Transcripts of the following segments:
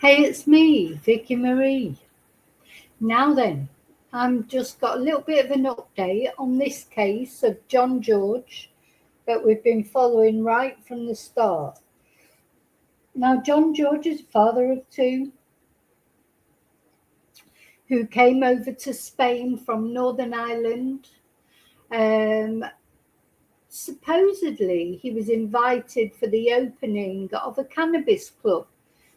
Hey, it's me, Vicky Marie. Now then, I'm just got a little bit of an update on this case of John George that we've been following right from the start. Now, John George is father of two who came over to Spain from Northern Ireland. Um, Supposedly, he was invited for the opening of a cannabis club.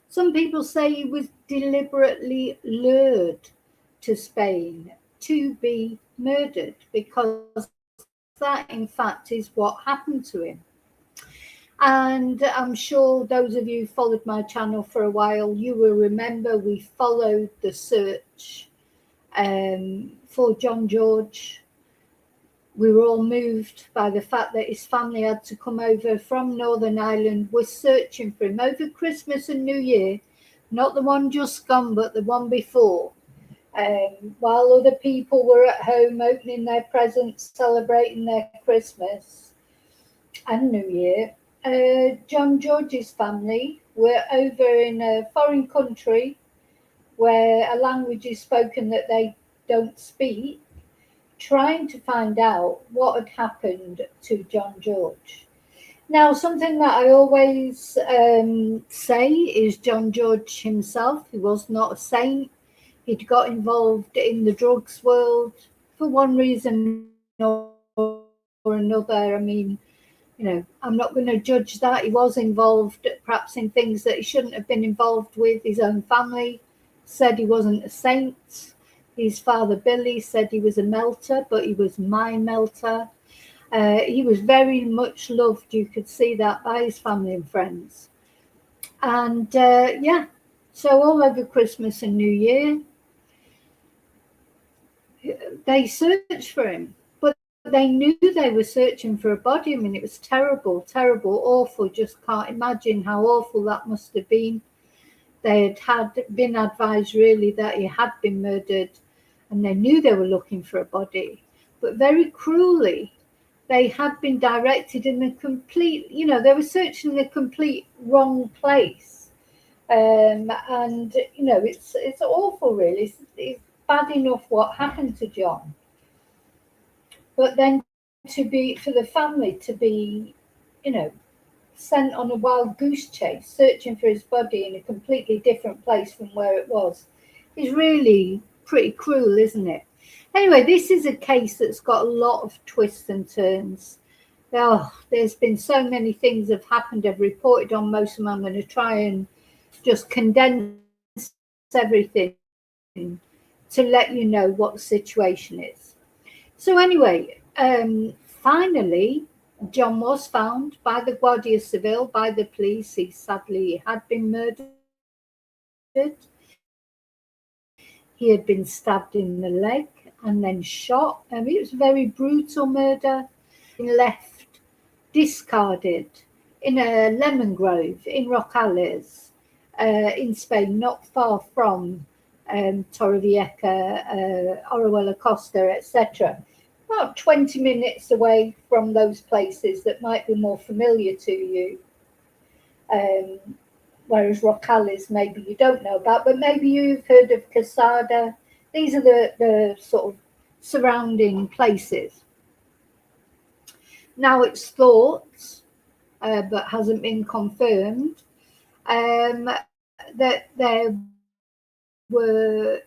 Some people say he was deliberately lured to Spain to be murdered because that, in fact, is what happened to him. And I'm sure those of you who followed my channel for a while, you will remember we followed the search for John George. We were all moved by the fact that his family had to come over from Northern Ireland, were searching for him over Christmas and New Year, not the one just gone, but the one before. While other people were at home opening their presents, celebrating their Christmas and New Year, John George's family were over in a foreign country where a language is spoken that they don't speak, trying to find out what had happened to John George. Now, something that I always say is John George himself, he was not a saint. He'd got involved in the drugs world for one reason or another. I mean, I'm not going to judge that. He was involved perhaps in things that he shouldn't have been involved with. His own family said he wasn't a saint. His father, Billy, said he was a melter, but he was my melter. He was very much loved. You could see that by his family and friends. And so all over Christmas and New Year, they searched for him. But they knew they were searching for a body. I mean, it was terrible, terrible, awful. Just can't imagine how awful that must have been. They had been advised really that he had been murdered, and they knew they were looking for a body. But very cruelly, they had been directed in the complete, they were searching in the complete wrong place. It's awful, really. It's bad enough what happened to John. But then for the family to be, sent on a wild goose chase, searching for his body in a completely different place from where it was, is really pretty cruel, isn't it? Anyway, this is a case that's got a lot of twists and turns. There's been so many things have happened. I've reported on most of them. I'm going to try and just condense everything to let you know what the situation is. So anyway, finally, John was found by the Guardia Civil, by the police. He sadly had been murdered. He had been stabbed in the leg and then shot. It was a very brutal murder. Left discarded in a lemon grove in Rocales in Spain, not far from Torrevieja, Orihuela Costa, etc. About 20 minutes away from those places that might be more familiar to you. Whereas Rocales, maybe you don't know about, but maybe you've heard of Casada. These are the sort of surrounding places. Now it's thought, but hasn't been confirmed, that there were,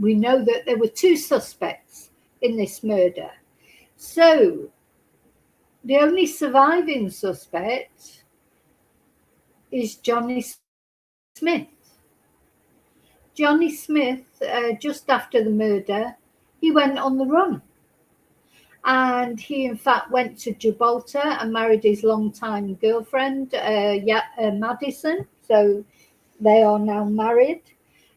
we know that there were two suspects in this murder. So the only surviving suspect is Johnny Smyth. Johnny Smyth, just after the murder, he went on the run. And he, in fact, went to Gibraltar and married his longtime girlfriend, Madison. So they are now married.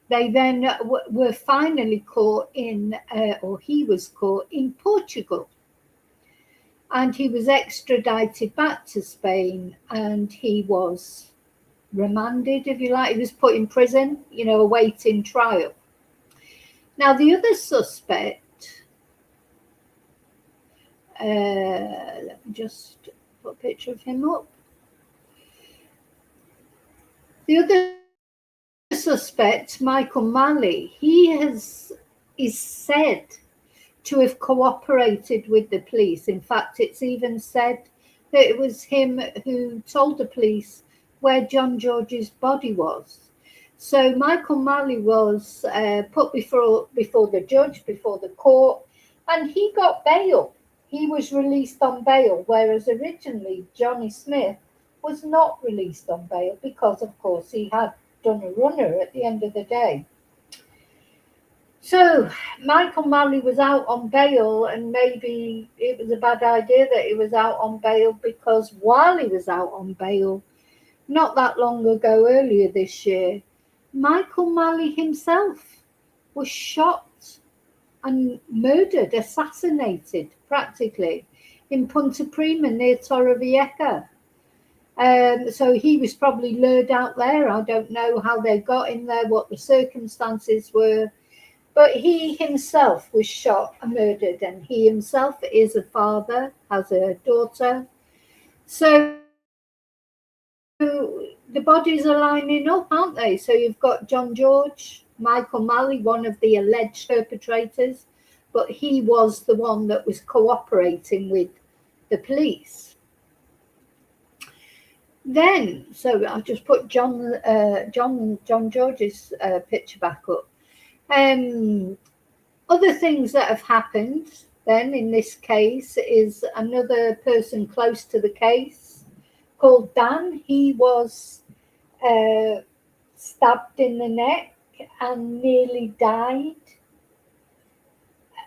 They then were finally caught he was caught in Portugal. And he was extradited back to Spain, and he was remanded, if you like. He was put in prison, awaiting trial. Now, the other suspect, let me just put a picture of him up. The other suspect, Michael Malley, is said to have cooperated with the police. In fact, it's even said that it was him who told the police where John George's body was. So Michael Malley was put before the judge, before the court, and he got bail. He was released on bail, whereas originally Johnny Smyth was not released on bail because, of course, he had done a runner at the end of the day. So Michael Malley was out on bail, and maybe it was a bad idea that he was out on bail, because while he was out on bail, not that long ago, earlier this year, Michael Malley himself was shot and murdered, assassinated practically, in Punta Prima near Torrevieja. So he was probably lured out there. I don't know how they got in there, what the circumstances were. But he himself was shot and murdered, and he himself is a father, has a daughter. So the bodies are lining up, aren't they? So you've got John George, Michael Malley, one of the alleged perpetrators, but he was the one that was cooperating with the police. Then, so I'll just put John George's picture back up. Other things that have happened then in this case is another person close to the case called Dan. He was stabbed in the neck and nearly died.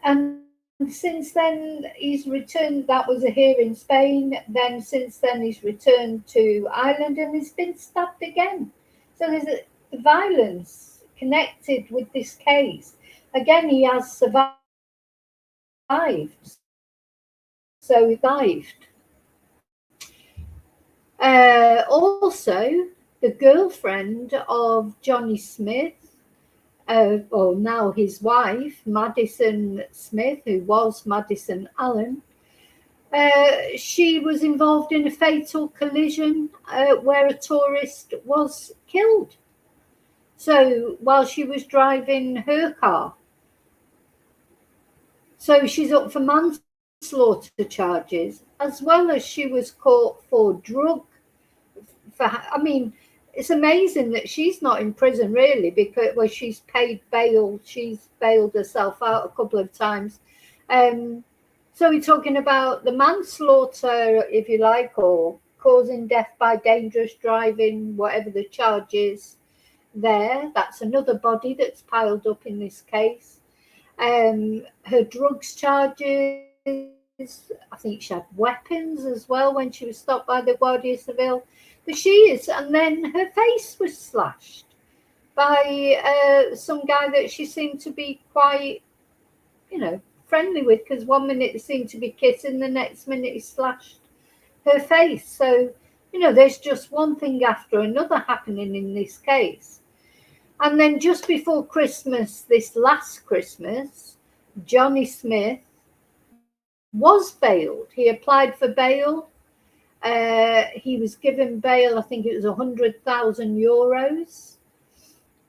And since then he's returned. That was here in Spain. Then since then he's returned to Ireland and he's been stabbed again. So there's violence connected with this case. Again, he has survived. So he survived. Also, the girlfriend of Johnny Smyth, or now his wife, Madison Smith, who was Madison Allen, she was involved in a fatal collision where a tourist was killed. So while she was driving her car. So she's up for manslaughter charges, as well as she was caught for I mean, it's amazing that she's not in prison really, because she's paid bail. She's bailed herself out a couple of times. So we're talking about the manslaughter, if you like, or causing death by dangerous driving, whatever the charge is there. That's another body that's piled up in this case. Her drugs charges, I think she had weapons as well when she was stopped by the Guardia Civil. But she is, and then her face was slashed by some guy that she seemed to be quite, friendly with, because one minute they seemed to be kissing, the next minute he slashed her face. So, there's just one thing after another happening in this case. And then just before Christmas, this last Christmas, Johnny Smyth was bailed. He applied for bail. He was given bail, I think it was 100,000 euros.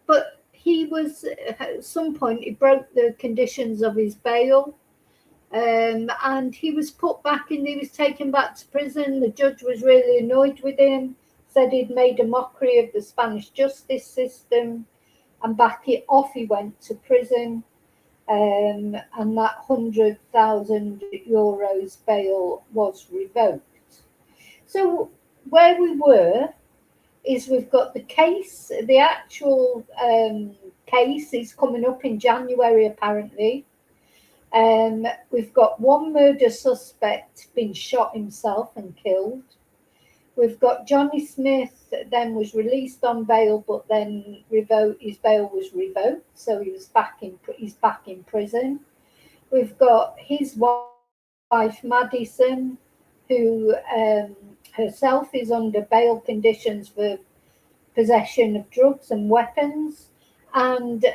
But he was, at some point, he broke the conditions of his bail. And he was put back in, he was taken back to prison. The judge was really annoyed with him, said he'd made a mockery of the Spanish justice system. And back off he went to prison, and that 100,000 euros bail was revoked. So where we were is we've got the case, the actual case is coming up in January apparently. We've got one murder suspect been shot himself and killed. We've got Johnny Smyth, then was released on bail, but then his bail was revoked, so he's back in prison. We've got his wife Madison, who herself is under bail conditions for possession of drugs and weapons, and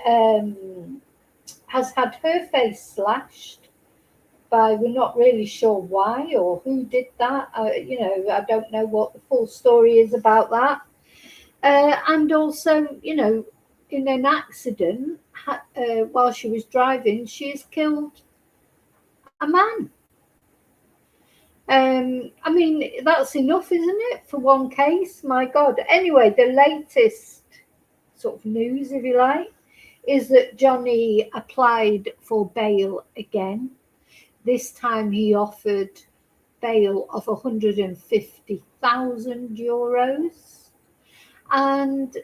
has had her face slashed by, we're not really sure why or who did that. I don't know what the full story is about that. And also, in an accident while she was driving, she has killed a man. I mean, that's enough, isn't it, for one case? My God. Anyway, the latest sort of news, if you like, is that Johnny applied for bail again. This time he offered bail of €150,000, and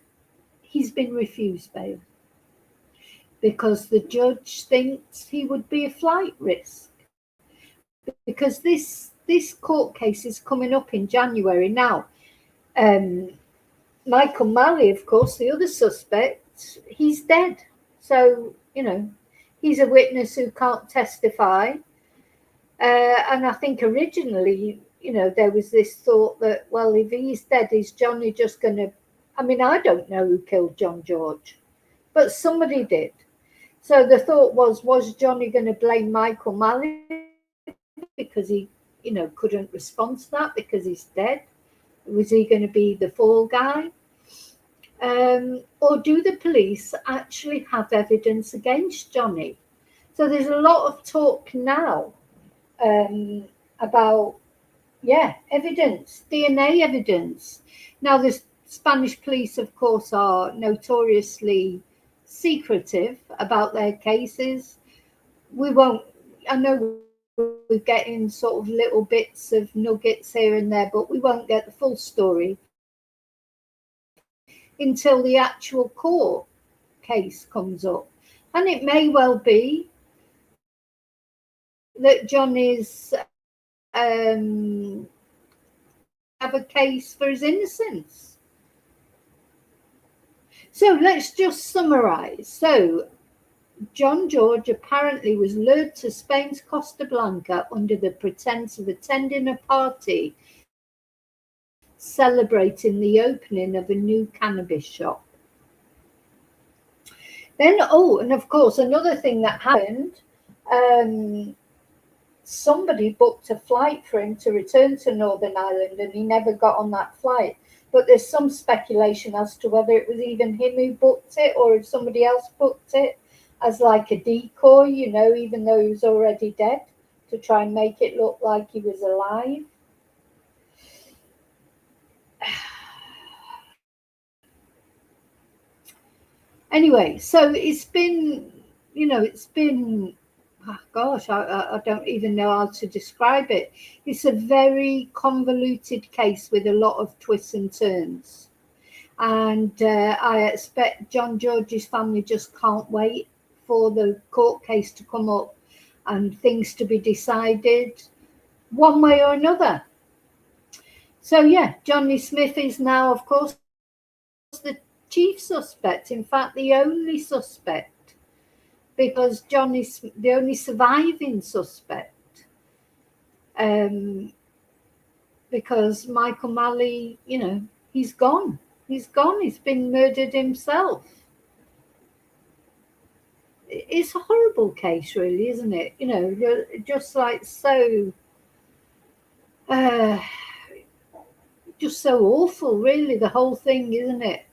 he's been refused bail because the judge thinks he would be a flight risk. Because this court case is coming up in January now. Michael Malley, of course, the other suspect, he's dead. So, he's a witness who can't testify. And I think originally, there was this thought that, well, if he's dead, is Johnny just going to... I mean, I don't know who killed John George, but somebody did. So the thought was Johnny going to blame Michael Malley because he, couldn't respond to that because he's dead? Was he going to be the fall guy? Or do the police actually have evidence against Johnny? So there's a lot of talk now about, evidence, DNA evidence. Now, the Spanish police, of course, are notoriously secretive about their cases. I know we're getting sort of little bits of nuggets here and there, but we won't get the full story until the actual court case comes up. And it may well be that Johnny's have a case for his innocence. So let's just summarize. So John George apparently was lured to Spain's Costa Blanca under the pretense of attending a party celebrating the opening of a new cannabis shop. Then, and of course, another thing that happened, somebody booked a flight for him to return to Northern Ireland and he never got on that flight. But there's some speculation as to whether it was even him who booked it or if somebody else booked it as like a decoy, even though he was already dead, to try and make it look like he was alive. Anyway, so it's been, oh gosh, I don't even know how to describe it. It's a very convoluted case with a lot of twists and turns. And I expect John George's family just can't wait for the court case to come up and things to be decided one way or another. So, Johnny Smyth is now, of course, the chief suspect, in fact, the only suspect, because Johnny's the only surviving suspect, because Michael Malley, he's gone. He's been murdered himself. It's a horrible case, really, isn't it? Just like so, just so awful, really, the whole thing, isn't it?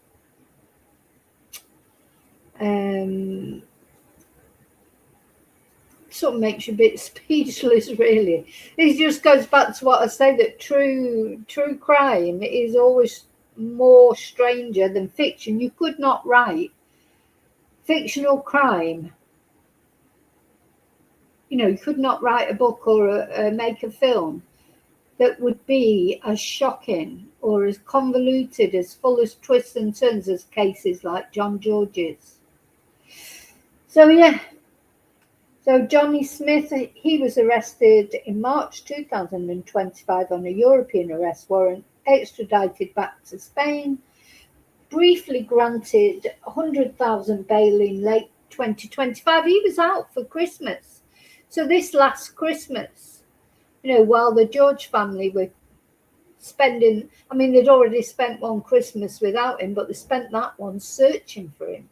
Sort of makes you a bit speechless, really. It just goes back to what I say, that true crime is always more stranger than fiction. You could not write fictional crime. You could not write a book or make a film that would be as shocking or as convoluted, as full of twists and turns as cases like John George's. So Johnny Smyth, he was arrested in March 2025 on a European arrest warrant, extradited back to Spain, briefly granted 100,000 bail in late 2025. He was out for Christmas. So this last Christmas, while the George family were spending, they'd already spent one Christmas without him, but they spent that one searching for him.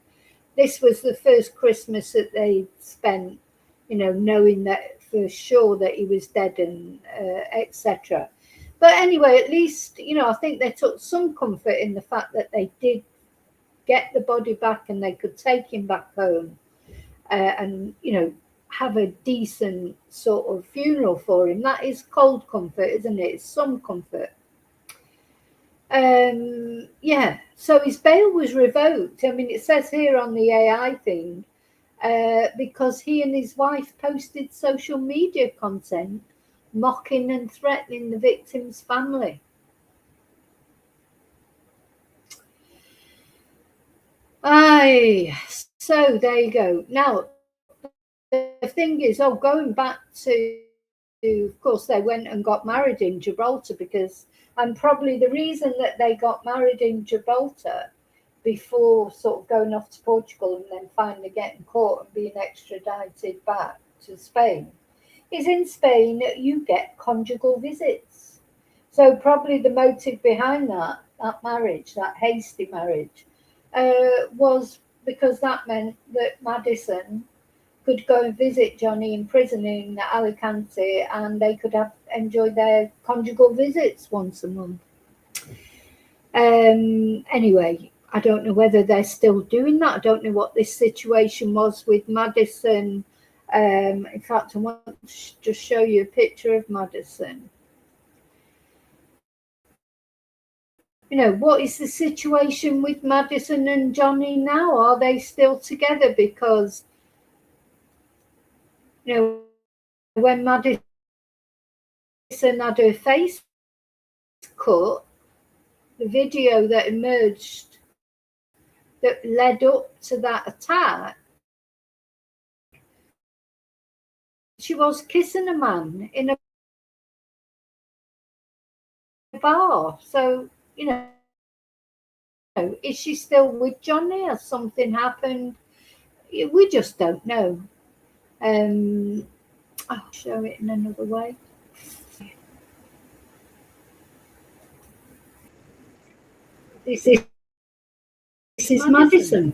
This was the first Christmas that they spent, knowing that for sure that he was dead and etc. But anyway, at least, I think they took some comfort in the fact that they did get the body back and they could take him back home, and, you know, have a decent sort of funeral for him. That is cold comfort, isn't it? It's some comfort. Yeah, so his bail was revoked. I mean, it says here on the AI thing, because he and his wife posted social media content mocking and threatening the victim's family. Aye, so there you go. Now, the thing is, going back to, of course, they went and got married in Gibraltar because, and probably the reason that they got married in Gibraltar before sort of going off to Portugal and then finally getting caught and being extradited back to Spain, is in Spain you get conjugal visits. So probably the motive behind that marriage, that hasty marriage, was because that meant that Madison could go and visit Johnny in prison in Alicante, and they could enjoy their conjugal visits once a month. Anyway, I don't know whether they're still doing that. I don't know what this situation was with Madison. In fact, I want to just show you a picture of Madison. You know, what is the situation with Madison and Johnny now? Are they still together? Because, you know, when Madison had her face cut, the video that emerged that led up to that attack, she was kissing a man in a bar. So, you know, is she still with Johnny? Has something happened? We just don't know. I'll show it in another way. This is Madison.